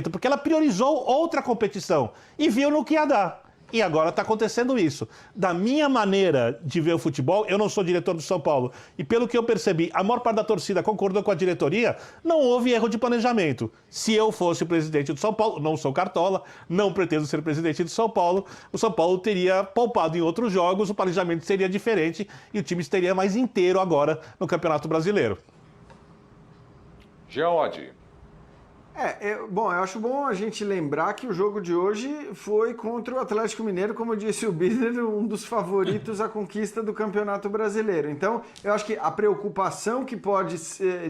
porque ela priorizou outra competição e viu no que ia dar. E agora está acontecendo isso. Da minha maneira de ver o futebol, eu não sou diretor do São Paulo, e pelo que eu percebi, a maior parte da torcida concordou com a diretoria, não houve erro de planejamento. Se eu fosse o presidente do São Paulo, não sou cartola, não pretendo ser presidente do São Paulo, o São Paulo teria poupado em outros jogos, o planejamento seria diferente e o time estaria mais inteiro agora no Campeonato Brasileiro. Jean Oddi. Bom, eu acho bom a gente lembrar que o jogo de hoje foi contra o Atlético Mineiro, como disse o Birner, um dos favoritos à conquista do Campeonato Brasileiro. Então, eu acho que a preocupação que pode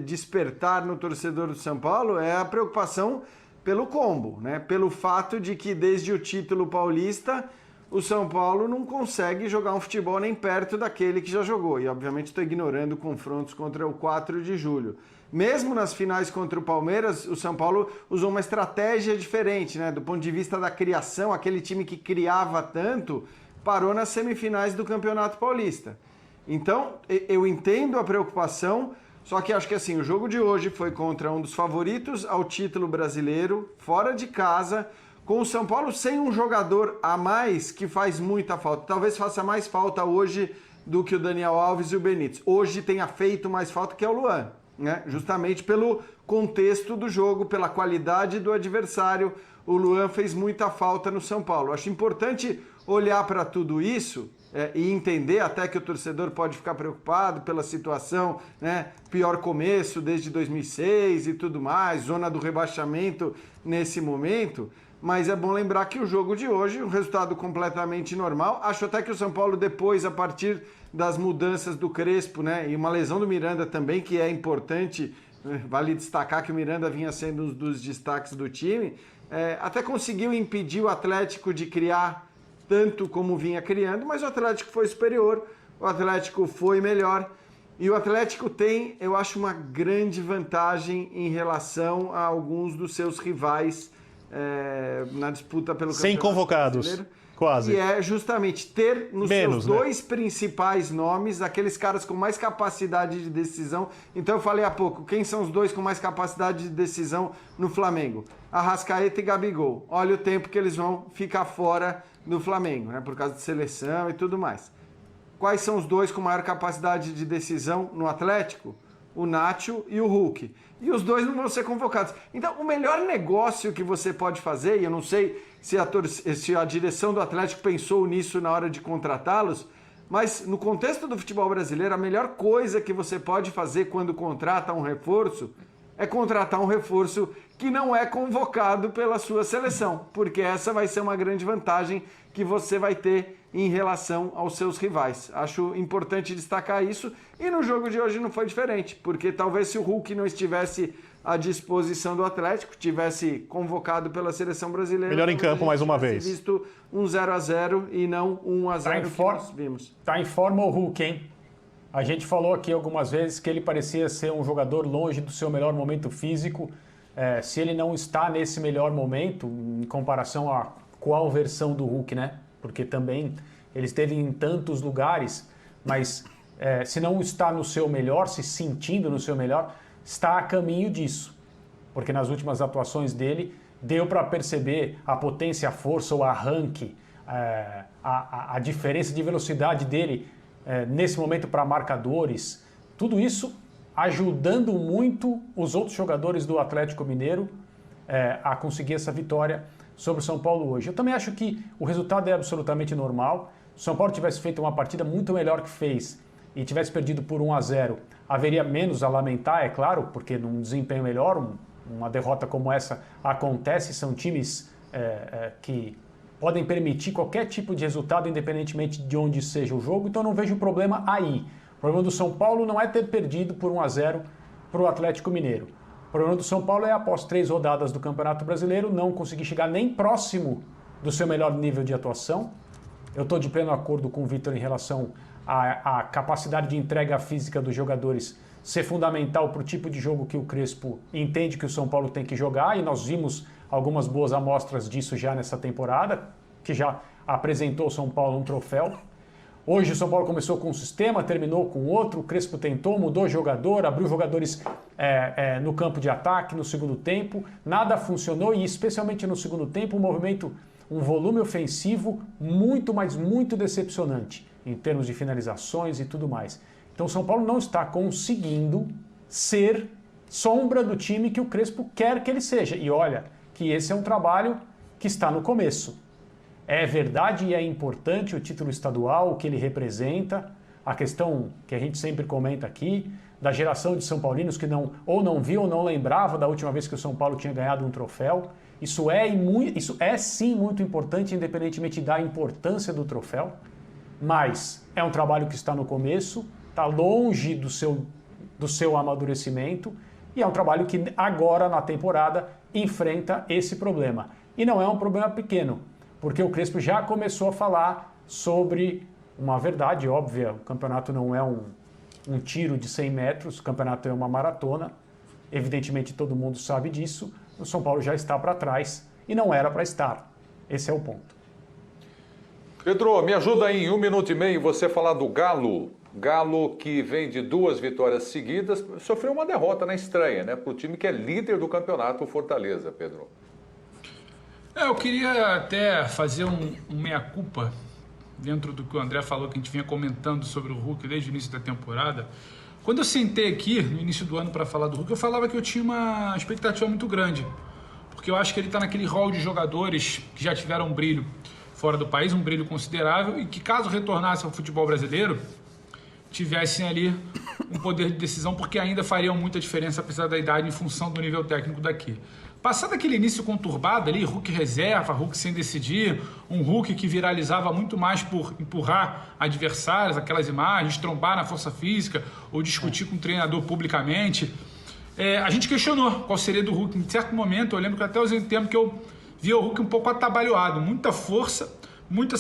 despertar no torcedor do São Paulo é a preocupação pelo combo, né? Pelo fato de que desde o título paulista o São Paulo não consegue jogar um futebol nem perto daquele que já jogou. E, obviamente, estou ignorando confrontos contra o 4 de julho. Mesmo nas finais contra o Palmeiras, o São Paulo usou uma estratégia diferente, né? Do ponto de vista da criação, aquele time que criava tanto parou nas semifinais do Campeonato Paulista. Então, eu entendo a preocupação, só que acho que assim, o jogo de hoje foi contra um dos favoritos ao título brasileiro, fora de casa, com o São Paulo sem um jogador a mais que faz muita falta. Talvez faça mais falta hoje do que o Daniel Alves e o Benítez. Hoje tenha feito mais falta que é o Luan. Né? Justamente pelo contexto do jogo, pela qualidade do adversário, o Luan fez muita falta no São Paulo. Acho importante olhar para tudo isso e entender até que o torcedor pode ficar preocupado pela situação, né? Pior começo desde 2006 e tudo mais, zona do rebaixamento nesse momento, mas é bom lembrar que o jogo de hoje, um resultado completamente normal. Acho até que o São Paulo depois, a partir das mudanças do Crespo, né, e uma lesão do Miranda também, que é importante, vale destacar que o Miranda vinha sendo um dos destaques do time, até conseguiu impedir o Atlético de criar tanto como vinha criando, mas o Atlético foi superior, o Atlético foi melhor, e o Atlético tem, eu acho, uma grande vantagem em relação a alguns dos seus rivais na disputa pelo Campeonato Sem convocados. Brasileiro. Quase. E é justamente ter nos Menos, seus dois principais nomes, aqueles caras com mais capacidade de decisão. Então eu falei há pouco, quem são os dois com mais capacidade de decisão no Flamengo? Arrascaeta e Gabigol. Olha o tempo que eles vão ficar fora do Flamengo, né? Por causa de seleção e tudo mais. Quais são os dois com maior capacidade de decisão no Atlético? O Nacho e o Hulk. E os dois não vão ser convocados. Então, o melhor negócio que você pode fazer, e eu não sei se a direção do Atlético pensou nisso na hora de contratá-los, mas no contexto do futebol brasileiro, a melhor coisa que você pode fazer quando contrata um reforço é contratar um reforço que não é convocado pela sua seleção, porque essa vai ser uma grande vantagem que você vai ter em relação aos seus rivais. Acho importante destacar isso, e no jogo de hoje não foi diferente, porque talvez se o Hulk não estivesse à disposição do Atlético, tivesse convocado pela seleção brasileira... Melhor em campo mais uma vez. ...visto um 0-0 e não um 1-0 que nós vimos. Tá em forma o Hulk, hein? A gente falou aqui algumas vezes que ele parecia ser um jogador longe do seu melhor momento físico. Se ele não está nesse melhor momento, em comparação a qual versão do Hulk, né? Porque também ele esteve em tantos lugares, mas se não está no seu melhor, se sentindo no seu melhor, está a caminho disso. Porque nas últimas atuações dele, deu para perceber a potência, a força, o arranque, a diferença de velocidade dele nesse momento para marcadores. Tudo isso ajudando muito os outros jogadores do Atlético Mineiro a conseguir essa vitória sobre o São Paulo hoje. Eu também acho que o resultado é absolutamente normal. Se o São Paulo tivesse feito uma partida muito melhor que fez e tivesse perdido por 1-0, haveria menos a lamentar, é claro, porque num desempenho melhor, uma derrota como essa acontece, são times que podem permitir qualquer tipo de resultado, independentemente de onde seja o jogo, então eu não vejo problema aí. O problema do São Paulo não é ter perdido por 1-0 para o Atlético Mineiro. O problema do São Paulo é, após 3 rodadas do Campeonato Brasileiro, não conseguir chegar nem próximo do seu melhor nível de atuação. Eu estou de pleno acordo com o Vitor em relação à capacidade de entrega física dos jogadores ser fundamental para o tipo de jogo que o Crespo entende que o São Paulo tem que jogar, e nós vimos algumas boas amostras disso já nessa temporada, que já apresentou o São Paulo um troféu. Hoje o São Paulo começou com um sistema, terminou com outro, o Crespo tentou, mudou jogador, abriu jogadores no campo de ataque no segundo tempo, nada funcionou e especialmente no segundo tempo um volume ofensivo muito, mas muito decepcionante em termos de finalizações e tudo mais. Então o São Paulo não está conseguindo ser sombra do time que o Crespo quer que ele seja. E olha, que esse é um trabalho que está no começo. É verdade e é importante o título estadual, o que ele representa, a questão que a gente sempre comenta aqui, da geração de São Paulinos que ou não viu ou não lembrava da última vez que o São Paulo tinha ganhado um troféu. Isso é sim muito importante, independentemente da importância do troféu, mas é um trabalho que está no começo, está longe do seu amadurecimento e é um trabalho que agora na temporada enfrenta esse problema. E não é um problema pequeno, porque o Crespo já começou a falar sobre uma verdade óbvia. O campeonato não é um tiro de 100 metros, o campeonato é uma maratona. Evidentemente todo mundo sabe disso. O São Paulo já está para trás e não era para estar. Esse é o ponto. Pedro, me ajuda aí em 1 minuto e meio você falar do Galo. Galo que vem de 2 vitórias seguidas, sofreu uma derrota na estreia, né? Para o time que é líder do campeonato, o Fortaleza, Pedro. Eu queria até fazer um meia-culpa dentro do que o André falou, que a gente vinha comentando sobre o Hulk desde o início da temporada. Quando eu sentei aqui no início do ano para falar do Hulk, eu falava que eu tinha uma expectativa muito grande, porque eu acho que ele está naquele rol de jogadores que já tiveram um brilho fora do país, um brilho considerável, e que caso retornasse ao futebol brasileiro, tivessem ali um poder de decisão, porque ainda fariam muita diferença, apesar da idade, em função do nível técnico daqui. Passado aquele início conturbado ali, Hulk reserva, Hulk sem decidir, um Hulk que viralizava muito mais por empurrar adversários, aquelas imagens, trombar na força física ou discutir com o treinador publicamente. A gente questionou qual seria do Hulk. Em certo momento, eu lembro que até usei um tempo que eu via o Hulk um pouco atabalhoado, muita força, muita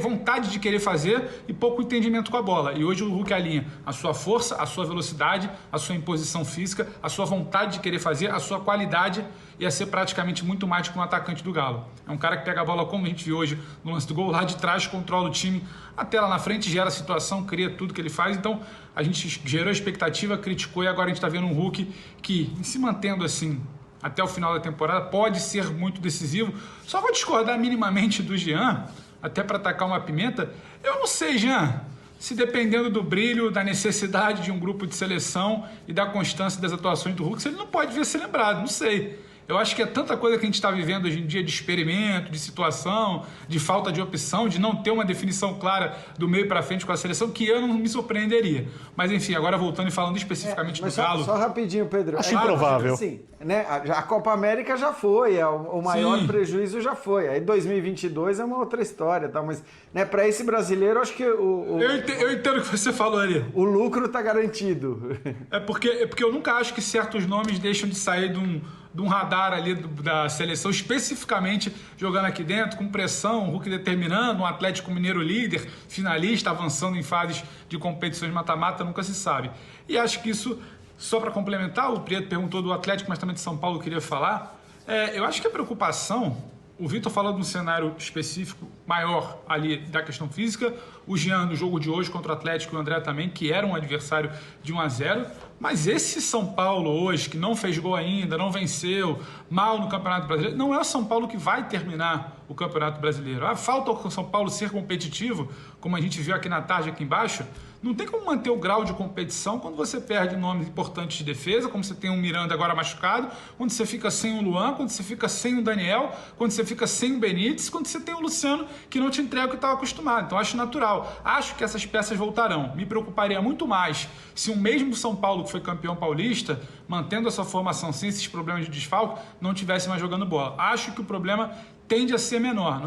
vontade de querer fazer e pouco entendimento com a bola. E hoje o Hulk alinha a sua força, a sua velocidade, a sua imposição física, a sua vontade de querer fazer, a sua qualidade e a ser praticamente muito mais que um atacante do Galo. É um cara que pega a bola, como a gente viu hoje no lance do gol, lá de trás, controla o time até lá na frente, gera a situação, cria tudo que ele faz. Então a gente gerou expectativa, criticou e agora a gente está vendo um Hulk que, se mantendo assim até o final da temporada, pode ser muito decisivo. Só vou discordar minimamente do Jean, até para atacar uma pimenta. Eu não sei, Jean, se dependendo do brilho, da necessidade de um grupo de seleção e da constância das atuações do Hulk, se ele não pode vir a ser lembrado, não sei. Eu acho que é tanta coisa que a gente está vivendo hoje em dia de experimento, de situação, de falta de opção, de não ter uma definição clara do meio para frente com a seleção, que eu não me surpreenderia. Mas enfim, agora voltando e falando especificamente do Galo... Só rapidinho, Pedro. Acho improvável. Assim, né, a Copa América já foi, o maior prejuízo já foi. Aí 2022 é uma outra história, tá? Mas né, para esse brasileiro, acho que Eu entendo o que você falou ali. O lucro está garantido. É porque eu nunca acho que certos nomes deixam de sair de um radar ali da seleção, especificamente jogando aqui dentro, com pressão, um Hulk determinando, um Atlético Mineiro líder, finalista, avançando em fases de competições mata-mata, nunca se sabe. E acho que isso, só para complementar, o Prieto perguntou do Atlético, mas também de São Paulo, eu queria falar, eu acho que a preocupação, o Vitor falou de um cenário específico maior ali da questão física, o Jean no jogo de hoje contra o Atlético e o André também, que era um adversário de 1-0, mas esse São Paulo hoje, que não fez gol ainda, não venceu, mal no Campeonato Brasileiro, não é o São Paulo que vai terminar o Campeonato Brasileiro. Falta o São Paulo ser competitivo, como a gente viu aqui na tarde, aqui embaixo. Não tem como manter o grau de competição quando você perde nomes importantes de defesa, como você tem um Miranda agora machucado, quando você fica sem o Luan, quando você fica sem o Daniel, quando você fica sem o Benítez, quando você tem o Luciano que não te entrega o que estava acostumado. Então acho natural. Acho que essas peças voltarão. Me preocuparia muito mais se o mesmo São Paulo que foi campeão paulista, mantendo a sua formação sem esses problemas de desfalque, não tivesse mais jogando bola. Acho que o problema tende a ser menor.